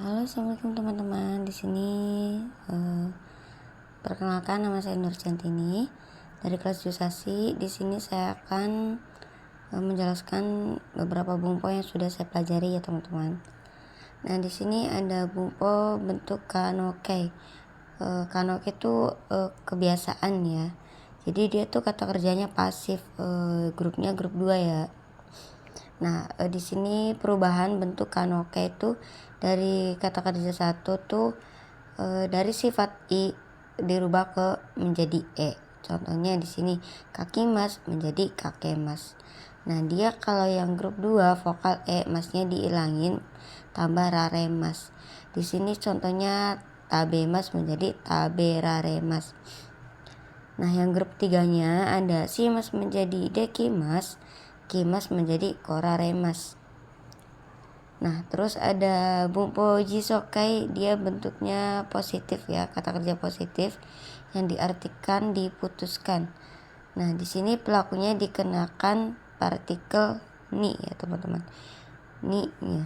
Halo, assalamualaikum teman-teman. Di sini perkenalkan, nama saya Nurchantini dari kelas Jusasi. Di sini saya akan menjelaskan beberapa bumpo yang sudah saya pelajari ya teman-teman. Nah, di sini ada bumpo bentuk kanoke. Kanoke itu kebiasaan ya. Jadi dia tuh kata kerjanya pasif. Grupnya grup 2 ya. Nah, di sini perubahan bentuk kanoke itu dari kata kerja satu tuh dari sifat i dirubah ke menjadi e. Contohnya di sini kakimas menjadi kakemas. Nah, dia kalau yang grup 2 vokal e masnya dihilangin tambah raremas. Di sini contohnya tabemas menjadi taberaremas. Nah, yang grup 3-nya ada simas menjadi dekimas, kimas menjadi koraremas. Nah, terus ada bumpo jisokai, dia bentuknya positif ya, kata kerja positif yang diartikan diputuskan. Nah, di sini pelakunya dikenakan partikel ni ya teman-teman. Ni ya.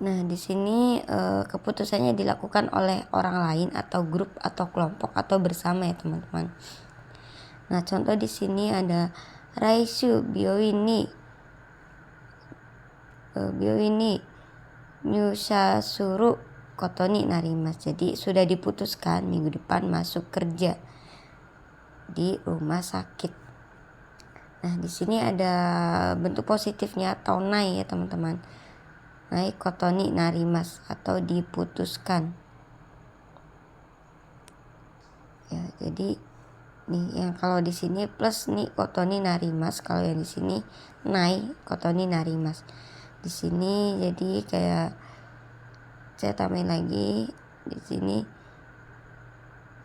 Nah, di sini keputusannya dilakukan oleh orang lain atau grup atau kelompok atau bersama ya teman-teman. Nah, contoh di sini ada Raishu Byoini Nyusasuru Kotoni Narimas. Jadi sudah diputuskan minggu depan masuk kerja di rumah sakit. Nah, di sini ada bentuk positifnya atau nai ya teman-teman. Nai Kotoni Narimas atau diputuskan. Ya, jadi nih yang kalau di sini plus nih Kotoni Narimas, kalau yang di sini nai Kotoni Narimas. Di sini jadi kayak saya tambahin lagi di sini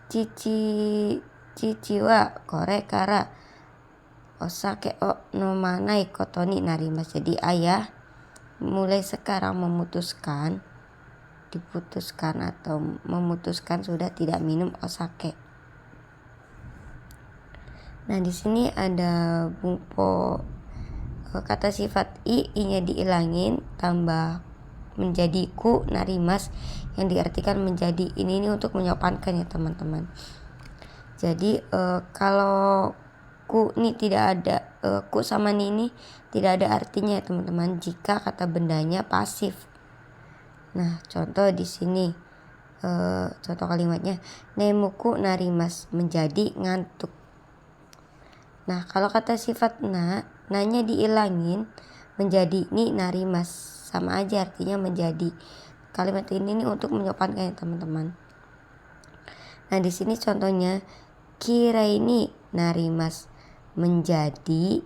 cici wa kore kara osake o nomanai kotoni narimas. Jadi ayah mulai sekarang diputuskan atau memutuskan sudah tidak minum osake. Nah, di sini ada bumpo kata sifat i-nya dihilangin tambah menjadi ku narimas yang diartikan menjadi. Ini untuk menyopankan ya teman-teman. Jadi kalau ku ini tidak ada, ku sama ini tidak ada artinya ya teman-teman jika kata bendanya pasif. Nah, contoh di sini contoh kalimatnya nemuku narimas menjadi ngantuk. Nah, kalau kata sifat nanya dihilangin menjadi ni narimas, sama aja artinya menjadi. Kalimat ini nih untuk menyopankan ya teman-teman. Nah, di sini contohnya kira ini narimas menjadi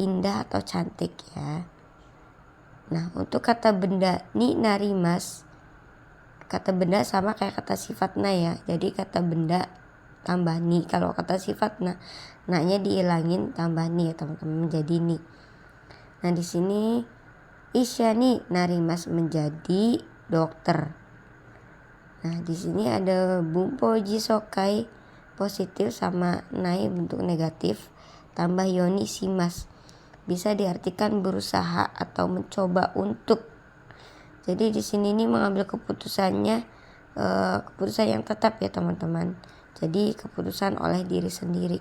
indah atau cantik ya. Nah, untuk kata benda ni narimas, kata benda sama kayak kata sifat na ya. Jadi kata benda tambah ni. Kalau kata sifat na-nya dihilangin tambah ni ya teman-teman menjadi ni. Nah, di sini Isyani narimas menjadi dokter. Nah, di sini ada bumpo jisokai positif sama nai bentuk negatif tambah yoni simas. Bisa diartikan berusaha atau mencoba untuk. Jadi di sini ini mengambil keputusannya keputusan yang tetap ya teman-teman. Jadi keputusan oleh diri sendiri.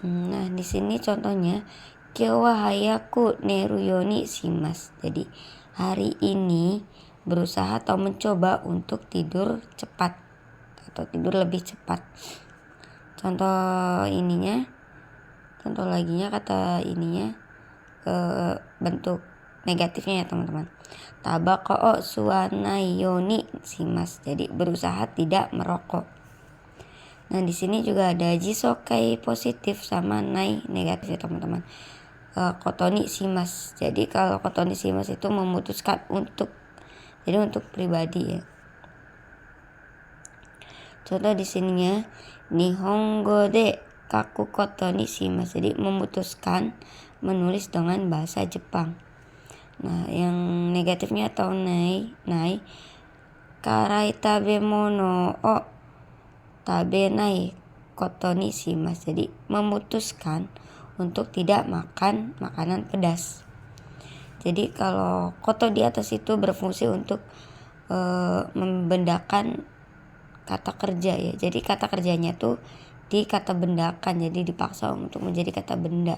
Nah, di sini contohnya Kyowa hayaku neru yoni shimasu. Jadi hari ini berusaha atau mencoba untuk tidur cepat atau tidur lebih cepat. Contoh laginya kata ininya bentuk negatifnya ya teman-teman. Tabako o suwanai yoni shimasu. Jadi berusaha tidak merokok. Nah, di sini juga ada jisokai positif sama nai negatif ya teman-teman. Kotoni simas. Jadi kalau kotoni simas itu memutuskan untuk. Jadi untuk pribadi ya. Contoh di sininya Nihongo de kaku kotoni shimasu. Jadi memutuskan menulis dengan bahasa Jepang. Nah, yang negatifnya atau nai karai tabemono o tabenai kotoni shimasu. Jadi memutuskan untuk tidak makan makanan pedas. Jadi kalau koto di atas itu berfungsi untuk membendakan kata kerja ya. Jadi kata kerjanya tuh di kata bendakan, jadi dipaksa untuk menjadi kata benda.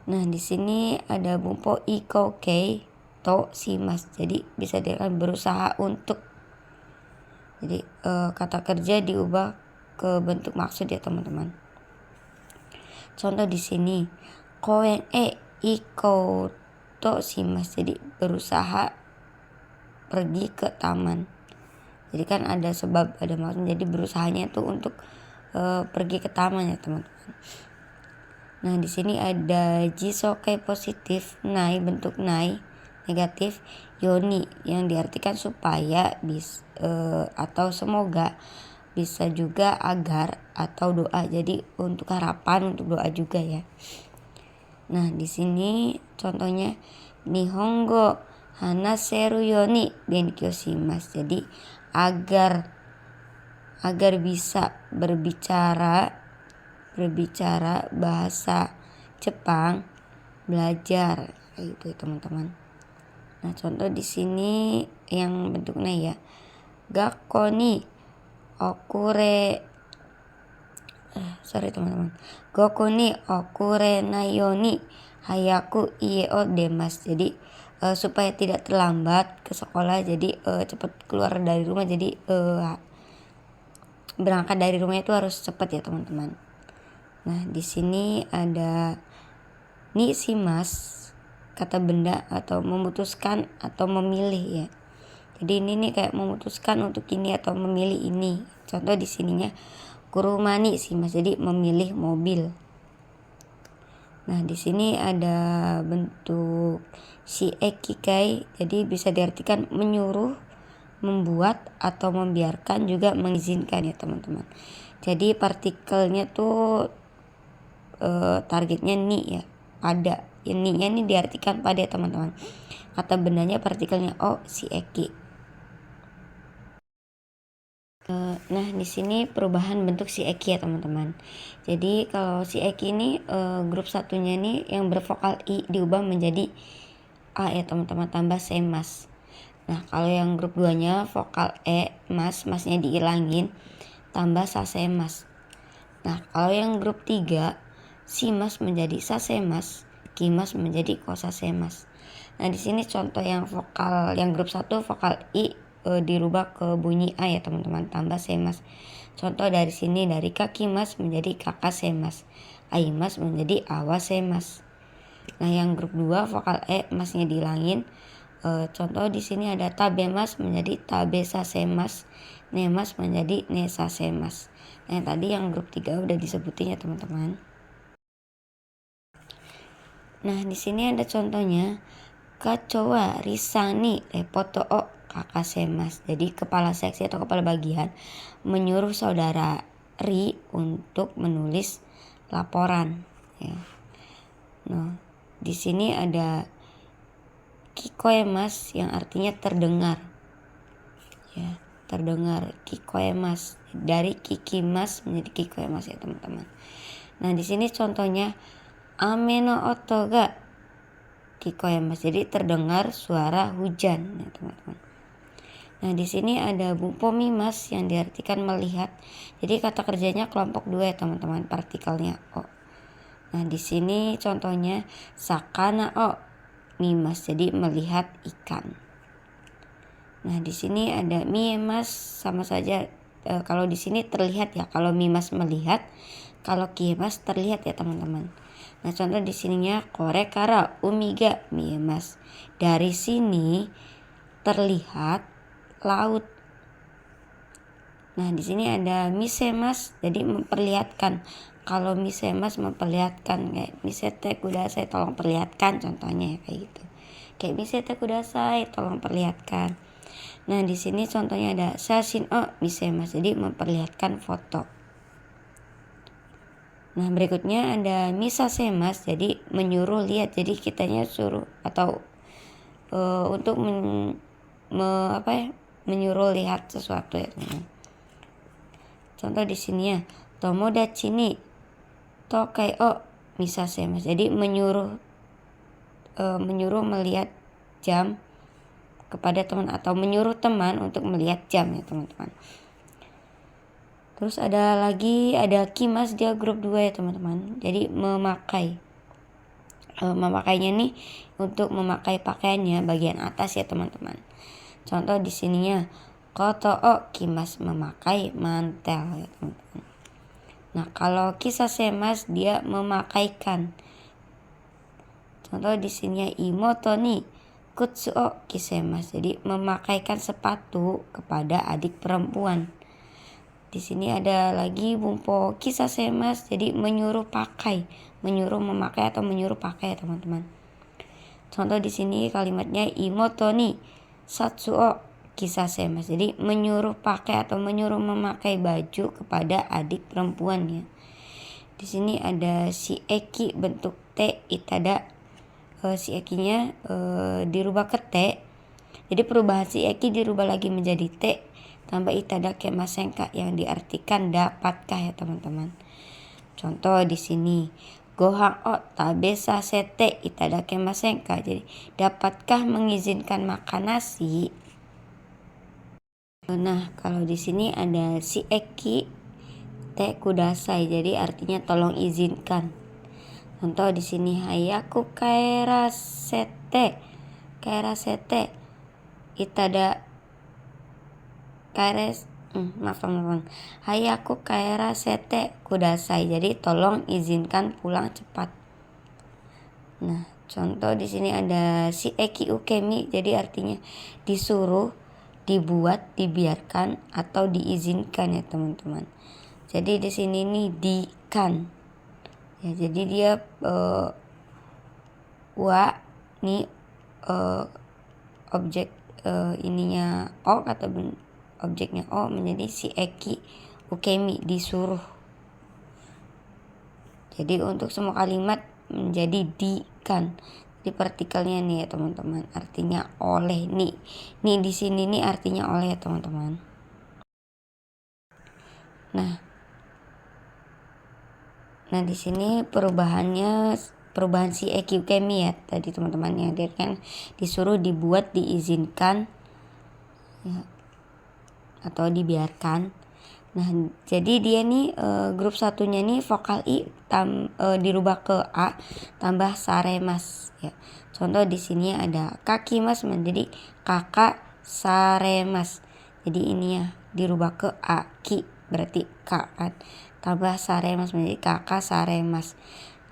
Nah, di sini ada bumpo iko kei to shimasu. Jadi bisa dikatakan berusaha untuk. Jadi kata kerja diubah ke bentuk maksud ya teman-teman. Contoh di sini koen iko to shimasu. Jadi berusaha pergi ke taman. Jadi kan ada sebab, ada maksud. Jadi berusahanya itu untuk pergi ke taman ya teman-teman. Nah, di sini ada jisoke positif, nai bentuk nai, negatif yoni yang diartikan supaya atau semoga, bisa juga agar atau doa. Jadi untuk harapan, untuk doa juga ya. Nah, di sini contohnya nihongo hanaseru yoni benkyou shimasu. Jadi agar bisa berbicara bahasa Jepang, belajar kayak gitu ya teman-teman. Nah, contoh di sini yang bentuknya ya, gakko ni okure teman-teman. Goku ni okure nai yoni hayaku ie o demasu. Jadi supaya tidak terlambat ke sekolah, jadi cepat keluar dari rumah. Jadi berangkat dari rumah itu harus cepat ya teman-teman. Nah, di sini ada ni shimas, kata benda atau memutuskan atau memilih ya. Jadi ini nih kayak memutuskan untuk ini atau memilih ini. Contoh di sininya kurumani shimas, jadi memilih mobil. Nah, di sini ada bentuk si ekikai, jadi bisa diartikan menyuruh, membuat atau membiarkan, juga mengizinkan ya teman-teman. Jadi partikelnya tuh targetnya ni ya, pada. Ni-nya ini diartikan pada ya teman-teman. Kata bendanya partikelnya o si eki. Nah, di sini perubahan bentuk si eki ya teman-teman. Jadi kalau si eki ini grup satunya ini yang bervokal i diubah menjadi a ya teman-teman, tambah semas. Nah, kalau yang grup 2-nya vokal masnya dihilangin, tambah sasemas. Nah, kalau yang grup 3 shimas menjadi sasemas, kimas menjadi kosasemas. Nah, di sini contoh yang vokal yang grup 1 vokal i dirubah ke bunyi a ya teman-teman, tambah semas. Contoh dari sini, dari kakimas menjadi kakasemas, aimas menjadi awasemas. Nah, yang grup 2 vokal masnya dihilangin. Contoh di sini ada tabemas menjadi tabesasemas, nemas menjadi nesasemas. Nah, yang tadi yang grup 3 udah disebutin ya teman-teman. Nah, di sini ada contohnya kacowa risani repoto o kakasemas. Jadi kepala seksi atau kepala bagian menyuruh saudara Ri untuk menulis laporan ya. Nah, di sini ada kikoemas yang artinya terdengar ya, terdengar. Kikoemas dari kikimas menjadi kikoemas ya teman-teman. Nah, di sini contohnya ame no oto ga kikoemas, jadi terdengar suara hujan ya teman-teman. Nah, di sini ada bumpo mimas yang diartikan melihat. Jadi kata kerjanya kelompok 2 ya teman-teman, partikelnya o. Nah, di sini contohnya sakana o mimas, jadi melihat ikan. Nah, di sini ada miemas, sama saja kalau di sini terlihat ya, kalau mimas melihat, kalau kiemas terlihat ya teman-teman. Nah, contoh di sininya kore kara umiga miemas, dari sini terlihat laut. Nah, di sini ada misemas, jadi memperlihatkan. Kalau misemas memperlihatkan, kayak misete kudasai, tolong perlihatkan, contohnya ya kayak gitu. Kayak misete kudasai, tolong perlihatkan. Nah, di sini contohnya ada shashin o misemas, jadi memperlihatkan foto. Nah, berikutnya ada misasemas, jadi menyuruh lihat. Jadi kitanya suruh atau untuk menyuruh lihat sesuatu ya teman. Contoh di sini ya, tomodachi ni tokai o misasemas, jadi menyuruh menyuruh melihat jam kepada teman atau menyuruh teman untuk melihat jam ya teman-teman. Terus ada kimas, dia grup 2 ya teman-teman. Jadi memakainya nih untuk memakai pakaiannya bagian atas ya teman-teman. Contoh di sininya koto kimas, memakai mantel ya teman-teman. Nah kalau kisasemas dia memakaikan. Contoh di sininya imoto ni kutsu kisemas, jadi memakaikan sepatu kepada adik perempuan. Di sini ada lagi bumpo kisasemas, jadi menyuruh memakai atau menyuruh pakai ya teman-teman. Contoh di sini kalimatnya imoto ni satsuo kisasemas, jadi menyuruh pakai atau menyuruh memakai baju kepada adik perempuannya. Di sini ada si eki bentuk T itada, si ekinya dirubah ke T. Jadi perubahan si eki dirubah lagi menjadi T tambah itada kemasenka yang diartikan dapatkah ya teman-teman. Contoh di sini gohan tabe sasete itada kemasenka, jadi dapatkah mengizinkan makan nasi. Nah kalau di sini ada si eki te kudasai, jadi artinya tolong izinkan. Contoh di sini hayaku kaerasete itada hayaku kaerasete kudasai, jadi tolong izinkan pulang cepat. Nah contoh di sini ada si eki ukemi, jadi artinya disuruh, dibuat, dibiarkan atau diizinkan ya teman-teman. Jadi di sini nih dikan ya, jadi dia objek ininya atau objeknya menjadi si eki ukemi, disuruh. Jadi untuk semua kalimat menjadi dikan. Jadi partikelnya nih ya teman-teman, artinya oleh. Nih di sini nih artinya oleh ya teman-teman. Nah di sini perubahan si eki ukemi ya tadi teman-teman, ya dia kan disuruh, dibuat, diizinkan ya, atau dibiarkan. Nah jadi dia nih grup satunya nih vokal i dirubah ke a tambah saremas ya. Contoh di sini ada kaki mas menjadi kakak saremas, jadi ini ya dirubah ke a, ki berarti kak kan, tambah saremas menjadi kakak saremas.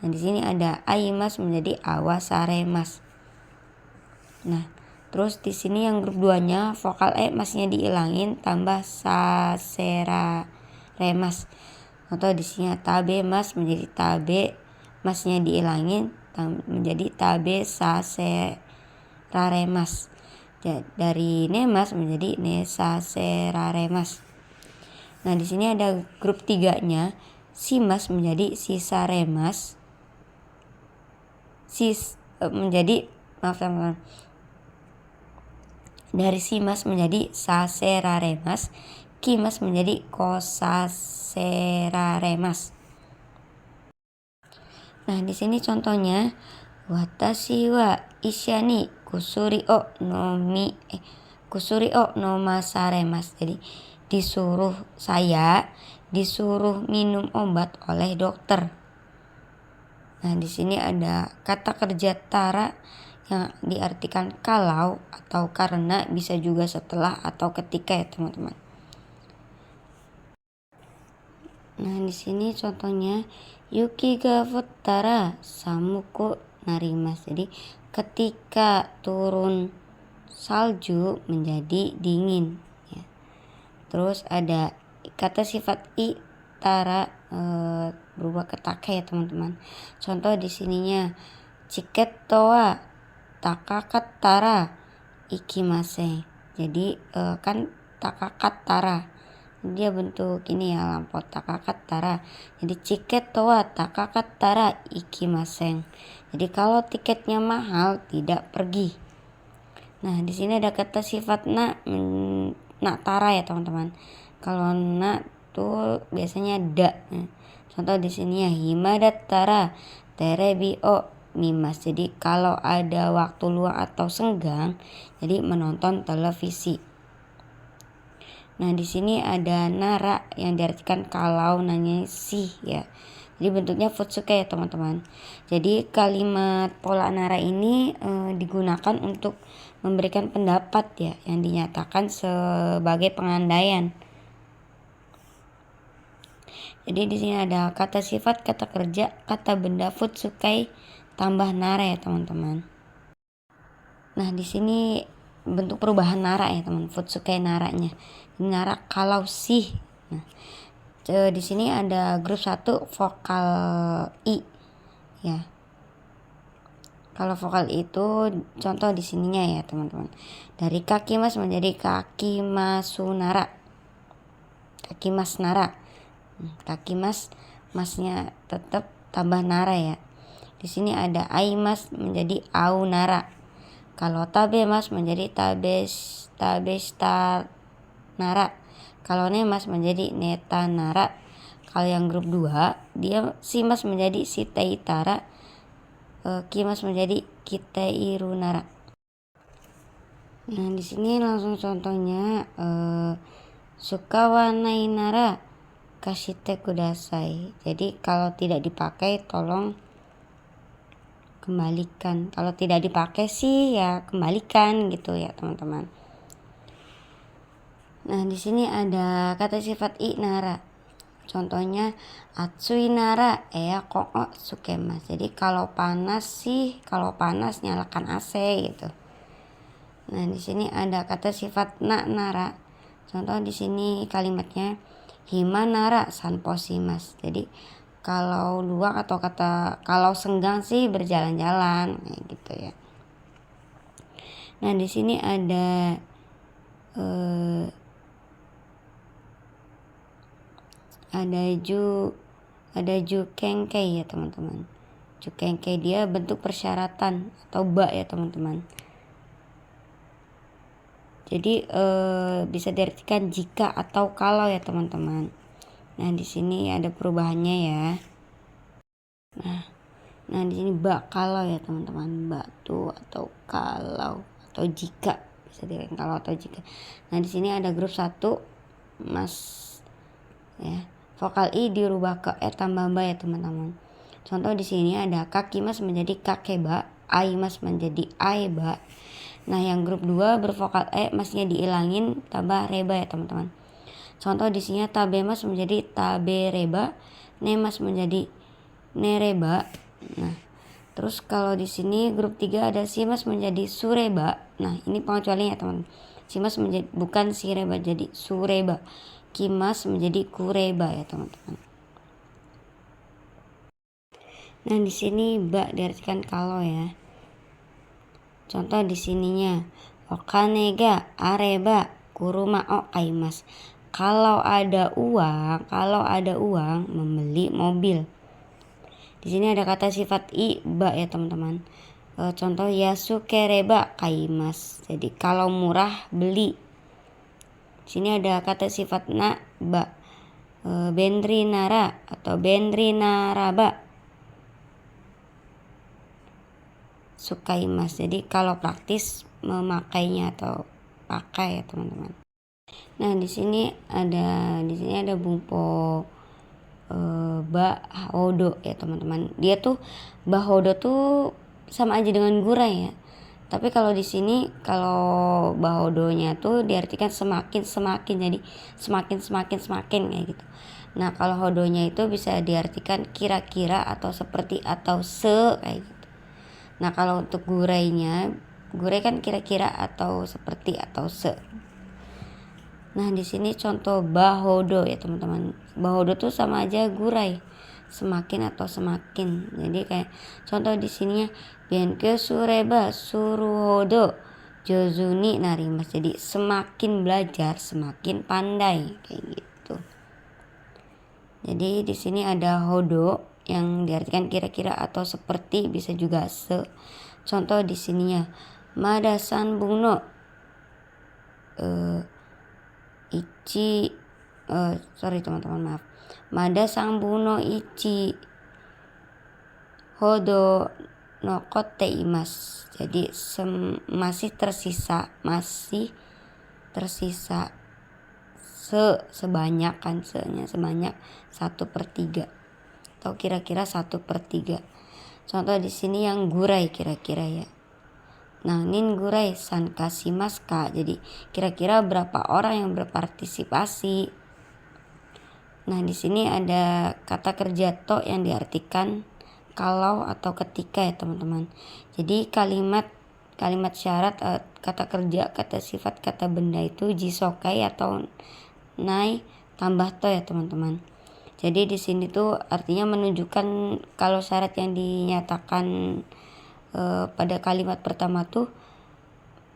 Nah di sini ada aimas menjadi awas saremas. Nah terus di sini yang grup 2-nya vokal e masnya dihilangin tambah sasera remas. Atau di sini tabe mas menjadi tabe masnya dihilangin menjadi tabe sasera remas. Dari nemas menjadi nesasera remas. Nah di sini ada grup 3-nya simas menjadi sisa remas. Dari simas menjadi saseraremas, kimas menjadi kosaseraremas. Nah di sini contohnya watashi wa ishani kusuri o nomasaremas, jadi saya disuruh minum obat oleh dokter. Nah di sini ada kata kerja tara yang diartikan kalau atau karena, bisa juga setelah atau ketika ya teman-teman. Nah di sini contohnya yuki ga futtara samuku narimas, jadi ketika turun salju menjadi dingin ya. Terus ada kata sifat i tara berubah ke take ya teman-teman. Contoh di sininya chiketo wa takakattara ikimase, jadi kan takakattara dia bentuk ini ya lampu takakattara, jadi chiketo wa takakattara ikimasen, jadi kalau tiketnya mahal tidak pergi. Nah di sini ada kata sifat tara ya teman-teman. Kalau tuh biasanya da. Contoh di sini ya himadattara terebi o mimas. Jadi kalau ada waktu luang atau senggang, jadi menonton televisi. Nah, di sini ada nara yang diartikan kalau, nanya sih ya. Jadi bentuknya futsuke ya teman-teman. Jadi kalimat pola nara ini digunakan untuk memberikan pendapat ya yang dinyatakan sebagai pengandaian. Jadi di sini ada kata sifat, kata kerja, kata benda, futsukai tambah nara ya teman-teman. Nah, di sini bentuk perubahan nara ya teman, futsukai naranya. Ini nara kalau sih. Nah, di sini ada grup 1 vokal i ya. Kalau vokal itu contoh di sininya ya teman-teman. Dari kaki mas menjadi kaki masunara. Kaki mas nara. Kaki mas, masnya tetap tambah nara ya. Di sini ada ai mas menjadi au nara. Kalau tabe mas menjadi tabesta nara. Kalau nemas menjadi neta nara. Kalau yang grup 2 dia simas menjadi siteitara, kimas menjadi kiteiru nara. Nah, di sini langsung contohnya sukawanai nara kashite kudasai. Jadi kalau tidak dipakai tolong kembalikan. Kalau tidak dipakai sih ya kembalikan gitu ya teman-teman. Nah, di sini ada kata sifat i nara. Contohnya atsui nara koko sukemas. Jadi kalau panas nyalakan AC gitu. Nah, di sini ada kata sifat na nara. Contoh di sini kalimatnya hima nara sanposimas. Jadi kalau luang atau kalau senggang sih berjalan-jalan kayak gitu ya. Nah, di sini ada ada jukengkei ya teman-teman. Jukengkei dia bentuk persyaratan atau ba ya teman-teman. Jadi bisa diartikan jika atau kalau ya teman-teman. Nah, di sini ada perubahannya ya. Nah, di sini ba kalau ya teman-teman. Ba tuh atau kalau atau jika bisa diartikan kalau atau jika. Nah, di sini ada grup 1 mas ya. Vokal i dirubah ke tambah ba ya teman-teman. Contoh di sini ada kaki mas menjadi kakeba, ai mas menjadi aeba. Nah, yang grup 2 bervokal masnya diilangin tambah reba ya teman-teman. Contoh di sini tabe mas menjadi tabe reba, ne mas menjadi nereba. Nah, terus kalau di sini grup 3 ada si mas menjadi sureba. Nah, ini pengecualian ya teman. Si mas menjadi bukan si reba jadi sureba. Kimas menjadi kureba ya teman-teman. Nah, di sini ba diartikan kalau ya. Contoh di sininya okane ga areba kuruma o kaimas. Kalau ada uang membeli mobil. Di sini ada kata sifat i ba ya teman-teman. Contoh yasukereba kaimas. Jadi kalau murah beli. Di sini ada kata sifat na ba. Bendri nara atau bendri naraba sukaimas. Jadi kalau praktis memakainya atau pakai ya teman-teman. Nah, di sini ada bumpo bahodo ya teman-teman. Dia tuh bahodo tuh sama aja dengan gurai ya. Tapi kalau di sini kalau bahodonya tuh diartikan semakin jadi semakin kayak gitu. Nah, kalau hodonya itu bisa diartikan kira-kira atau seperti atau kayak gitu. Nah, kalau untuk gurai kan kira-kira atau seperti atau se. Nah, di sini contoh bahodo ya teman-teman. Bahodo tuh sama aja gurai, semakin atau semakin. Jadi kayak contoh di sininya benkyo sureba suruhodo jozuni narimas. Jadi semakin belajar semakin pandai kayak gitu. Jadi di sini ada hodo yang diartikan kira-kira atau seperti, bisa juga se. Contoh di sininya madasan bungno ichi sorry teman-teman, maaf. Mada sang buno ichi hodo nokot teimas. Jadi masih tersisa sebanyak kan, sebanyak 1/3 atau kira-kira 1/3. Contoh di sini yang gurai kira-kira ya. Nah, nin gurai san kasimas ka. Jadi kira-kira berapa orang yang berpartisipasi. Nah, di sini ada kata kerja to yang diartikan kalau atau ketika ya teman-teman. Jadi kalimat syarat, kata kerja, kata sifat, kata benda itu jisokai atau nai tambah to ya teman-teman. Jadi di sini tuh artinya menunjukkan kalau syarat yang dinyatakan pada kalimat pertama tuh,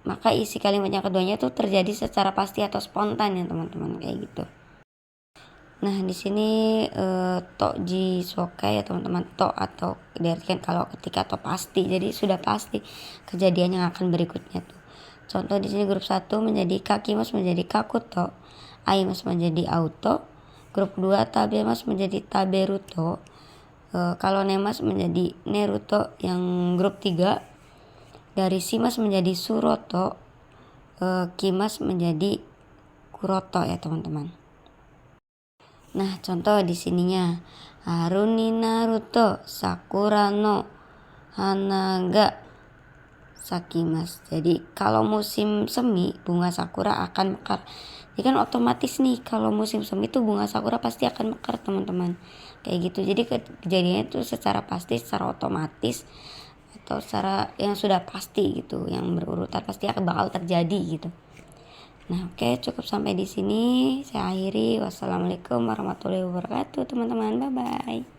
maka isi kalimat yang keduanya tuh terjadi secara pasti atau spontan ya teman-teman, kayak gitu. Nah, di sini to jisokai ya teman-teman, to atau diartikan kalau ketika atau pasti. Jadi sudah pasti kejadian yang akan berikutnya tuh. Contoh di sini grup 1 menjadi kakimas menjadi kakuto, aimas menjadi auto, grup 2 tabemas menjadi taberuto, kalau nemas menjadi neruto, yang grup 3 dari simas menjadi suroto, kimas menjadi kuroto ya teman-teman. Nah, contoh di sininya Haruni Naruto Sakura no Hanaga Sakimas. Jadi kalau musim semi bunga sakura akan mekar. Jadi kan otomatis nih kalau musim semi itu bunga sakura pasti akan mekar teman-teman. Kayak gitu. Jadi kejadiannya itu secara pasti, secara otomatis atau secara yang sudah pasti gitu, yang berurutan pasti akan bakal terjadi gitu. Nah, oke, cukup sampai di sini. Saya akhiri. Wassalamualaikum warahmatullahi wabarakatuh, teman-teman. Bye bye.